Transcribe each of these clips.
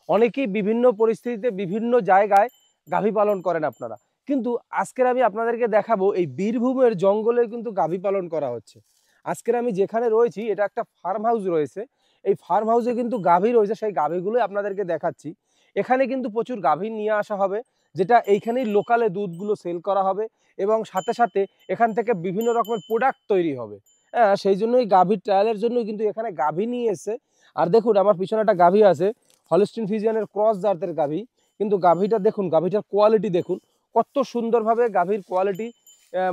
অনেকেই বিভিন্ন পরিস্থিতিতে বিভিন্ন জায়গায় গাভী পালন করেন আপনারা, কিন্তু আজকের আমি আপনাদেরকে দেখাবো এই বীরভূমের জঙ্গলে কিন্তু গাভী পালন করা হচ্ছে। আজকের আমি যেখানে রয়েছি এটা একটা ফার্ম হাউস রয়েছে। এই ফার্ম হাউসে কিন্তু গাভী রয়েছে, সেই গাভীগুলোই আপনাদেরকে দেখাচ্ছি। এখানে কিন্তু প্রচুর গাভী নিয়ে আসা হবে, যেটা এইখানেই লোকালে দুধগুলো সেল করা হবে এবং সাথে সাথে এখান থেকে বিভিন্ন রকমের প্রোডাক্ট তৈরি হবে। হ্যাঁ, সেই জন্যই গাভীর ট্রায়ালের জন্যই কিন্তু এখানে গাভী নিয়ে এসে। আর দেখুন আমার পিছনে একটা গাভী আছে, হলস্টিন ফ্রিজিয়ানের ক্রস জাতের গাভী। কিন্তু গাভীটা দেখুন, গাভীটার কোয়ালিটি দেখুন কত সুন্দরভাবে গাভীর কোয়ালিটি,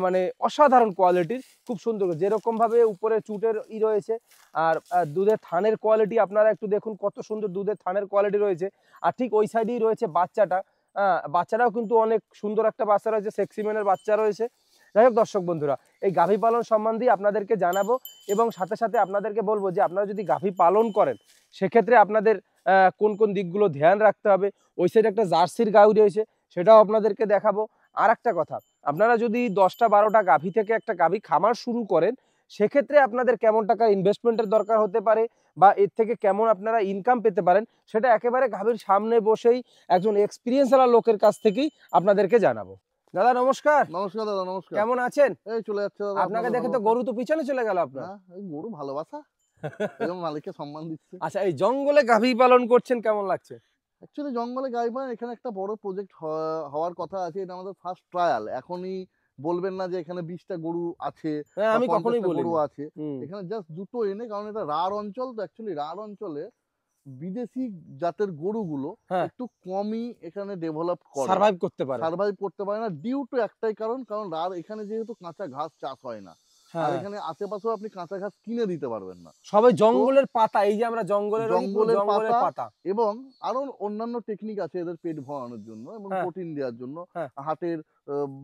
মানে অসাধারণ কোয়ালিটির, খুব সুন্দর যেরকম ভাবে উপরে চুটের রয়েছে। আর দুধের থানের কোয়ালিটি আপনারা একটু দেখুন, কত সুন্দর দুধের থানের কোয়ালিটি রয়েছে। আর ঠিক ওই সাইডেই রয়েছে বাচ্চাটা। বাচ্চাটাও কিন্তু অনেক সুন্দর একটা বাচ্চা রয়েছে, সেক্সিমেনের বাচ্চা রয়েছে। যাই হোক দর্শক বন্ধুরা, এই গাভী পালন সম্বন্ধে আপনাদেরকে জানাবো এবং সাথে সাথে আপনাদেরকে বলবো যে আপনারা যদি গাভী পালন করেন সেক্ষেত্রে আপনাদের কোন কোন দিকগুলো ধ্যান রাখতে হবে। ওই সাইডে একটা জার্সির গাভী রয়েছে, সেটাও আপনাদেরকে দেখাবো। আর একটা কথা, আপনারা যদি 10টা 12টা গাভী থেকে একটা গাভী খামার শুরু করেন সেক্ষেত্রে আপনাদের কেমন টাকা ইনভেস্টমেন্টের দরকার হতে পারে বা এর থেকে কেমন আপনারা ইনকাম পেতে পারেন, সেটা একেবারে গাভীর সামনে বসেই একজন এক্সপিরিয়েন্সওয়ালা লোকের কাছ থেকেই আপনাদেরকে জানাবো। দাদা নমস্কার। নমস্কার দাদা, নমস্কার। কেমন আছেন? এই চলে যাচ্ছে দাদা। আপনাকে দেখে তো গরু তো পিছনে চলে গেল আপনার। হ্যাঁ, এই গরু ভালোবাসা। এরকম মালিককে সম্মান দিচ্ছে। আচ্ছা, এই জঙ্গলে গাভী পালন করছেন, কেমন লাগছে? অ্যাকচুয়ালি জঙ্গলে গাই পালন এখানে একটা বড় প্রজেক্ট হওয়ার কথা আছে। এটা আমাদের ফার্স্ট ট্রায়াল। এখনই বলবেন না যে এখানে 20টা গরু আছে হ্যাঁ, বা আমি কখনোই 50টা বলিনি। গরু আছে। এখানে জাস্ট দুটো এনে, কারণ এটা রাঢ় অঞ্চল, তো অ্যাকচুয়ালি রাঢ় অঞ্চলে বিদেশি জাতের গরুগুলো হ্যাঁ, একটু কমই এখানে ডেভেলপ করে, সারভাইভ করতে পারে। সার্ভাইভ করতে পারে না ডিউ টু একটাই কারণ রাঢ় এখানে যেহেতু কাঁচা ঘাস চাষ হয় না। আর হ্যাঁ, এখানে আশেপাশেও আপনি কাঁচা ঘাস কিনে দিতে পারবেন না। সবাই তো জঙ্গলের পাতা, এই যে আমরা জঙ্গলের জঙ্গলের জঙ্গলের পাতা পাতা। এবং আরো অন্যান্য টেকনিক আছে এদের পেট ভরানোর জন্য এবং হ্যাঁ, প্রোটিন দেওয়ার জন্য। হ্যাঁ, হাটের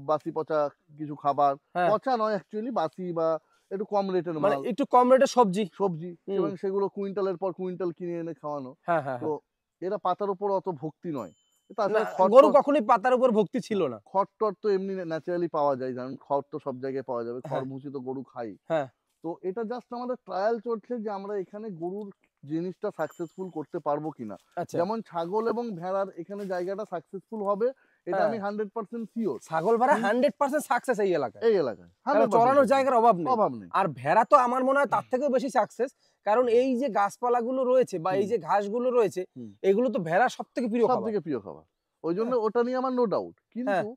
বাসি পচা কিছু খাবার, হ্যাঁ, পচা নয় অ্যাকচুয়ালি, বাসি বা একটু কম রেটের মানে মাল, একটু কম রেটের সবজি। সবজি, এবং সেগুলো কুইন্টালের পর কুইন্টাল কিনে এনে খাওয়ানো। হ্যাঁ, হ্যাঁ, তো হ্যাঁ। এরা পাতার উপর অত ভক্তি নয়। না, তাছাড়া খড় গরু টড়, কখনোই পাতার উপর ভক্তি ছিল না। খড় টড় তো এমনি ন্যাচারালি পাওয়া যায়, কারণ খড় তো সব জায়গায় পাওয়া যাবে, হ্যাঁ, খড় ভুসি তো গরু খাই। হ্যাঁ, তো এটা জাস্ট আমাদের ট্রায়াল চলছে যে আমরা এখানে গরুর জিনিসটা সাকসেসফুল করতে পারবো কিনা। আচ্ছা, যেমন ছাগল এবং ভেড়ার এখানে জায়গাটা সাকসেসফুল হবে, এটা হ্যাঁ। আমি 100% শিওর। ছাগল ভেড়া 100% সাকসেস এই এলাকায়। এই এলাকায় কারণ 100% চড়ানোর জায়গার অভাব নেই। অভাব নেই। আর ভেড়া তো আমার মনে হয় তার থেকেও বেশি সাকসেস। কারণ এই যে গাছপালাগুলো রয়েছে বা এই হুম, যে ঘাসগুলো রয়েছে, হুম, এগুলো তো ভেড়ার সবথেকে প্রিয় সব খাবার। থেকে প্রিয় খাবার। ওই জন্য হ্যাঁ, ওটা নিয়ে আমার নো ডাউট। হ্যাঁ, কিন্তু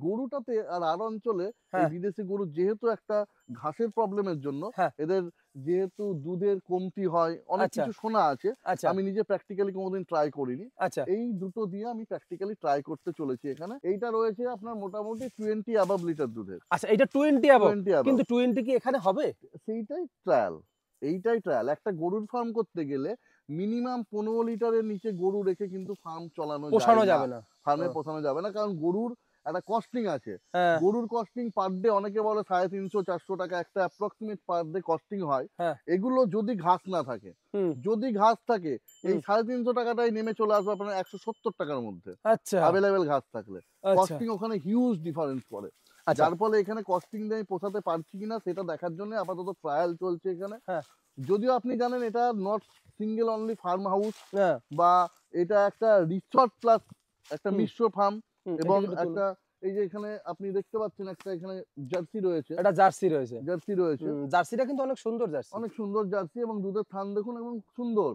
গরুটাতে আর অঞ্চলে এই হ্যাঁ, বিদেশি গরু যেহেতু একটা ঘাসের প্রবলেমের জন্য হ্যাঁ। এদের যেহেতু দুধের কমতি হয়, অনেক আচ্ছা, কিছু শোনা আছে। আচ্ছা, আমি নিজে প্র্যাকটিক্যালি কোনোদিন ট্রাই করিনি। আচ্ছা, এই দুটো দিয়ে আমি প্র্যাকটিক্যালি ট্রাই করতে চলেছি এখানে। এইটা রয়েছে আপনার মোটামুটি 20 অ্যাবভ লিটার দুধের। আচ্ছা। এটা 20 অ্যাবভ। 20 অ্যাবভ। কিন্তু 20 কি এখানে হবে? সেইটাই ট্রায়াল। এইটাই ট্রায়াল। একটা গরুর ফার্ম করতে গেলে মিনিমাম 15 লিটারের নিচে গরু রেখে কিন্তু ফার্ম চালানো যায় পোষানো না। যাবে না। ফার্মে ও, পোষানো যাবে না, কারণ গরুর একটা কস্টিং আছে। হ্যাঁ, গরুর কস্টিং পার ডে অনেকে বলে 350-400 টাকা একটা অ্যাপ্রক্সিমেট পার ডে কস্টিং হয়। হ্যাঁ, এগুলো যদি ঘাস না থাকে, হুম, যদি ঘাস থাকে এই হুম। 350 টাকাটাই নেমে চলে আসবে আপনার 170 টাকার মধ্যে। আচ্ছা, এভেলেবেল ঘাস থাকলে। আচ্ছা, কস্টিং ওখানে হিউজ ডিফারেন্স পড়ে। আচ্ছা, যার ফলে এখানে কস্টিং দিয়ে আমি পোষাতে পারছি কিনা সেটা দেখার জন্য আপাতত ট্রায়াল চলছে এখানে। হ্যাঁ, যদিও আপনি জানেন এটা not single only farm house, হ্যাঁ, বা এটা একটা রিসর্ট প্লাস একটা হুম, মিশ্র ফার্ম। হুম। এবং এদিকে একটু তুলুন। একটা এই যে এখানে আপনি দেখতে পাচ্ছেন একটা এখানে জার্সি রয়েছে, একটা জার্সি রয়েছে। জার্সি রয়েছে। জার্সিটা কিন্তু অনেক সুন্দর জার্সি। অনেক সুন্দর জার্সি এবং দুধের থান দেখুন এবং সুন্দর।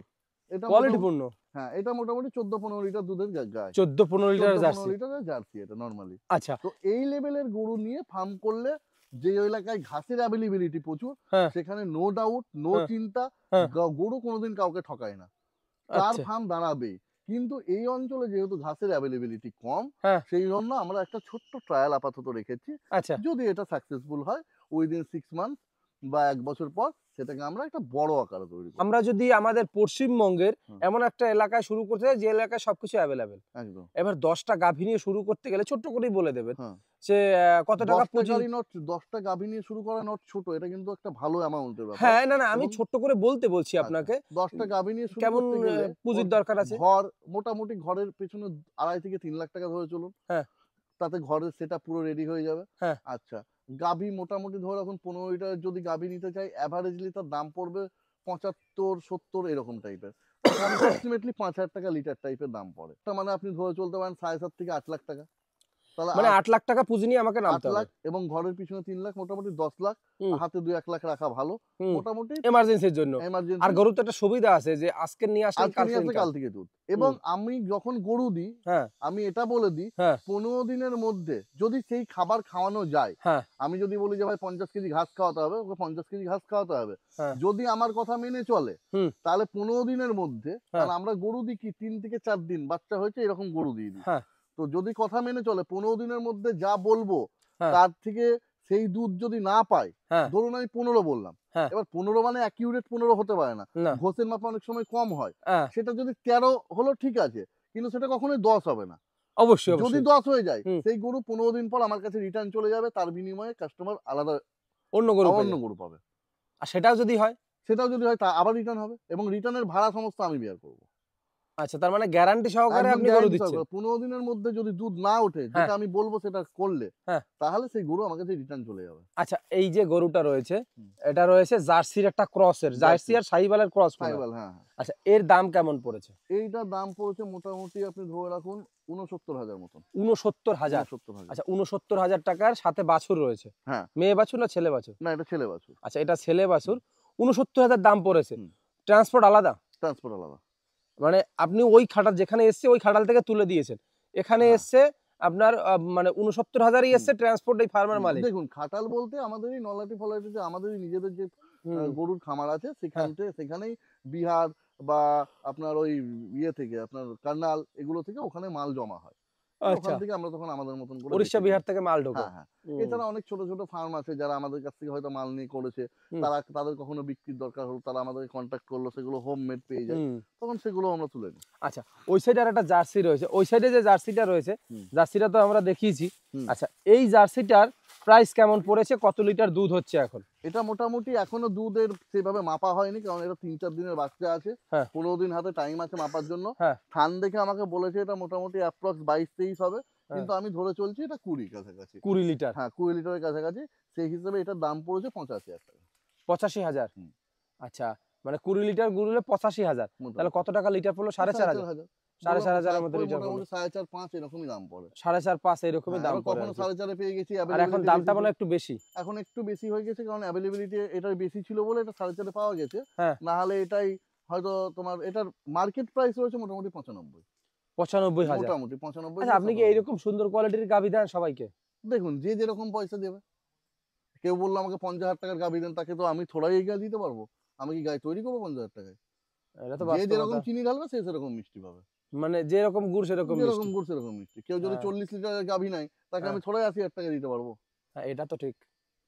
এটা মোটামুটি, কোয়ালিটিপূর্ণ। হ্যাঁ এটা মোটামুটি 14-15 লিটার দুধের গায়। 14-15 লিটারের 14-15 জার্সি। লিটারের জার্সি এটা নরমালি। আচ্ছা, তো এই লেভেলের গরু নিয়ে ফার্ম করলে যে এলাকায় ঘাসের অ্যাভেলেবিলিটি প্রচুর, হ্যাঁ, সেখানে নো ডাউট, নো হ্যাঁ, চিন্তা, হ্যাঁ। গরু কোনোদিন কাউকে ঠকায় না। তার আচ্ছা, ফার্ম দাঁড়াবেই। কিন্তু এই অঞ্চলে যেহেতু ঘাসের অ্যাভেলেবিলিটি কম, হ্যাঁ, সেই জন্য আমরা একটা ছোট্ট ট্রায়াল আপাতত রেখেছি। আচ্ছা। যদি এটা সাকসেসফুল হয় উইদিন 6 মান্থ বা 1 বছর পর সেটাকে আমরা একটা বড় আকারে তৈরি করব। আমরা যদি আমাদের পশ্চিমবঙ্গের হুম, এমন একটা এলাকায় শুরু করতে চাই যে এলাকায় সবকিছু এভেলেবেল। একদম। এবার 10টা গাভী নিয়ে শুরু করতে গেলে ছোট্ট করেই বলে দেবেন হ্যাঁ। যে কত টাকা ১০ টা পুঁজি। গাড়ি নট ১০ টা গাভী নিয়ে শুরু করা নট ছোট। এটা কিন্তু একটা ভালো অ্যামাউন্টের ব্যাপার। হ্যাঁ, না, না, আমি এবং ছোট্ট করে বলতে বলছি আচ্ছা, আপনাকে। ১০ টা গাভী নিয়ে শুরু কেমন করতে গেলে ওর পুঁজির দরকার আছে? ঘর মোটামুটি ঘরের পেছনে ২.৫ থেকে ৩ লাখ টাকা ধরে চলুন। হ্যাঁ, তাতে ঘরের সেটআপ পুরো রেডি হয়ে যাবে। হ্যাঁ, আচ্ছা, গাভী মোটামুটি ধরে রাখুন ১৫ লিটারের যদি গাভী নিতে চাই এভারেজলি তার দাম পড়বে ৭৫-৭০ এরকম টাইপের। অ্যাপ্রক্সিমেটলি 5,000 টাকা লিটার টাইপের দাম পড়ে। তার মানে আপনি ধরে চলতে পারেন 7.5 থেকে 8 লাখ টাকা। তাহলে মানে 8 লাখ টাকা পুঁজি নিয়ে আমাকে 8 নামতে হবে। লাখ এবং ঘরের পিছনে 3 লাখ, মোটামুটি 10 লাখ, হুম, হাতে 2-1 লাখ রাখা ভালো। হুম। মোটামুটি এমার্জেন্সির জন্য। আর এমার্জেন্সি গরুর তো একটা সুবিধা আছে যে আজকে নিয়ে আসলেন আজকে কালকে নিয়ে আসলে ইনকাম। কাল থেকে দুধ। এবং আমি যখন গরু দিই, হ্যাঁ, আমি এটা বলে দিই হ্যাঁ, 15 দিনের মধ্যে যদি সেই খাবার খাওয়ানো যায়, হ্যাঁ, আমি যদি বলি যে ভাই 50 কেজি ঘাস খাওয়াতে হবে, ওকে 50 কেজি ঘাস খাওয়াতে হবে। হ্যাঁ, যদি আমার কথা মেনে চলে, হুম, তাহলে 15 দিনের মধ্যে, হ্যাঁ, কারণ আমরা গরু দিই কি 3 থেকে 4 দিন বাচ্চা হয়েছে এরকম গরু দিয়ে দিই। হ্যাঁ, তো যদি কথা মেনে চলে 15 দিনের মধ্যে যা বলবো, হ্যাঁ, তার থেকে সেই দুধ যদি না পায়, হ্যাঁ, ধরুন আমি 15 বললাম। হ্যাঁ, এবার 15 মানে অ্যাকিউরেট 15 হতে পারে না। না, ঘোষের মাপে অনেক সময় কম হয়। হ্যাঁ, সেটা যদি 13 হলো ঠিক আছে, কিন্তু সেটা কখনোই 10 হবে না। অবশ্যই, যদি অবশ্যই। 10 হয়ে যায়, হুম, সেই গরু 15 দিন পর আমার কাছে রিটার্ন চলে যাবে, তার বিনিময়ে কাস্টমার আলাদা অন্য গরু পেয়ে অন্য যাবে। গরু পাবে। আর সেটাও যদি হয়? সেটাও যদি হয় তা আবার রিটার্ন হবে এবং রিটার্নের ভাড়া সমস্ত আমি বেয়ার করব। আচ্ছা, তার মানে গ্যারান্টি সহকারে একদম আপনি গরু গ্যারান্টি দিচ্ছেন। সহকারে 15 দিনের মধ্যে যদি দুধ না ওঠে, হ্যাঁ, যেটা আমি বলব সেটা করলে, হ্যাঁ। তাহলে সেই গরু আমার কাছে রিটার্ন চলে যাবে। আচ্ছা, এই যে গরুটা রয়েছে, হুম। এটা রয়েছে জার্সির একটা ক্রসের, জার্সি জার্সি, আর শাহিওয়ালের ক্রস মনে হয়। সাহিওয়াল, হ্যাঁ, হ্যাঁ। আচ্ছা, এর দাম কেমন পড়েছে? এইটার দাম পড়েছে মোটামুটি আপনি ধরে রাখুন ৬৯,০০০ মতন। ৬৯,০০০। ৬৯,০০০। আচ্ছা, ৬৯,০০০ টাকার সাথে বাছুর রয়েছে। হ্যাঁ। মেয়ে বাছুর না ছেলে বাছুর? না, এটা ছেলে বাছুর। আচ্ছা, এটা ছেলে বাছুর। ৬৯,০০০ দাম পড়েছে। হুম। ট্রান্সপোর্ট আলাদা? ট্রান্সপোর্ট আলাদা। মানে আপনি ওই খাটাল যেখানে এসছে ওই খাটাল থেকে তুলে দিয়েছেন। এখানে হ্যাঁ। এসছে আপনার মানে ৬৯,০০০ই এসছে, ট্রান্সপোর্ট এই ফার্মার মালিক। দেখুন, খাটাল বলতে আমাদেরই নলাটি-ফলাটিতে আমাদেরই নিজেদের যে হুম, গরুর খামার আছে হ্যাঁ, সেখানেই বিহার বা আপনার ওই ইয়ে থেকে আপনার কার্নাল এগুলো থেকে ওখানে মাল জমা হয়। ওখান আচ্ছা। থেকে আমরা তখন আমাদের মতন করে উড়িষ্যা, বেচে দিই। বিহার থেকে মাল ঢোকে। হ্যাঁ, হ্যাঁ। হুম, এছাড়া অনেক ছোট, ছোট ফার্ম আছে যারা আমাদের কাছ থেকে হয়তো মাল নিয়ে করেছে। হুম, তাদের কখনো বিক্রির দরকার হলো, তারা আমাদেরকে কনট্যাক্ট করলো, সেগুলো হোমমেড পেয়ে যায়। হুম। তখন সেগুলোও আমরা তুলে নিই। আচ্ছা, ওই সাইডে আরেকটা জার্সি রয়েছে। ওই সাইডে যে জার্সিটা রয়েছে, হুম, জার্সিটা তো আমরা দেখিয়েছি। হুম। আচ্ছা, এই জার্সিটার প্রাইস কেমন পড়েছে? কত লিটার দুধ হচ্ছে এখন? এটা মোটামুটি এখনো দুধের সেভাবে মাপা হয়নি, কারণ এটা ৩-৪ দিনের বাচ্চা আছে। হ্যাঁ, ১৫ দিন হাতে টাইম আছে মাপার জন্য। হ্যাঁ, থান দেখে আমাকে বলেছে এটা মোটামুটি অ্যাপ্রক্স ২২-২৩ হবে। হ্যাঁ। কিন্তু আমি ধরে চলছি এটা ২০ কাছাকাছি। ২০ লিটার। হ্যাঁ, ২০ লিটারের কাছাকাছি। সেই হিসেবে এটার দাম পড়েছে ৮৫,০০০ টাকা। ৮৫,০০০। হুম। আচ্ছা, মানে ২০ লিটার গুড়লে ৮৫,০০০। তাহলে মোটামুটি কত টাকা লিটার পড়লো? 4,৫০০। ৪,৫০০। বললাম তো ৪,৫০০ এর মতো ওই লিটার পড়লো। মোটামুটি ৪,৫০০-৫ এরকমই দাম পড়ে। ৪,৫০০ এরকমই হ্যাঁ, দাম এবার পড়ে কখনো আরকি। ৪,৫০০ পেয়ে গেছি, আর এখন অ্যাভেইলেবিলিটি দামটা বেশি মনে ছিল। হয় একটু বেশি। এখন একটু বেশি হয়ে গেছে, কারণ অ্যাভেইলেবিলিটি এটার বেশি ছিল বলে এটা ৪,৫০০ পাওয়া গেছে। হ্যাঁ, না হলে এটাই হয়তো তোমার এটার মার্কেট প্রাইস রয়েছে মোটামুটি ৯৫। ৯৫,০০০। মোটামুটি ৯৫ আচ্ছা, থেকে আপনি কি ৯৭। এইরকম সুন্দর কোয়ালিটির গাভী দেন সবাইকে? দেখুন, যে যেরকম পয়সা দেবে। কেউ বলল আমাকে ৫০,০০০ টাকার গাভী দেন, তাকে তো আমি থোড়াই এই গায়ে দিতে পারবো। আমি কি গায়ে তৈরি করবো ৫০,০০০ টাকায়? এটা তো যে যেরকম বাস্তবতা। চিনি ঢালবে সে সেরকম মিষ্টি পাবে। মানে যেরকম গুড় সেরকম যেরকম মিষ্টি। গুড় সেরকম মিষ্টি। কেউ যদি হ্যাঁ, ৪০ লিটারের গাভী নেয়, তাকে হ্যাঁ, আমি থোড়াই ৮০,০০০ টাকা দিতে পারবো। হ্যাঁ, এটা তো ঠিক।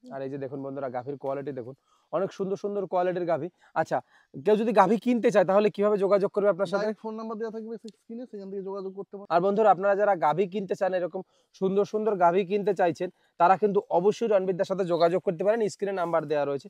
আর এই যে দেখুন বন্ধুরা, গাভীর কোয়ালিটি দেখুন। অনেক সুন্দর, সুন্দর কোয়ালিটির গাভী। আচ্ছা, কেউ যদি গাভী কিনতে চায় তাহলে কিভাবে যোগাযোগ করবে আপনার সাথে? ডাইরেক্ট ফোন নাম্বার দেওয়া থাকবে স্ক্রিনে, সেখান থেকে যোগাযোগ করতে পারেন। আর বন্ধুরা, আপনারা যারা গাভী কিনতে চান, এরকম সুন্দর সুন্দর গাভী কিনতে চাইছেন, তারা কিন্তু অবশ্যই রণবীরদার সাথে যোগাযোগ করতে পারেন। স্ক্রিনে নাম্বার দেওয়া রয়েছে।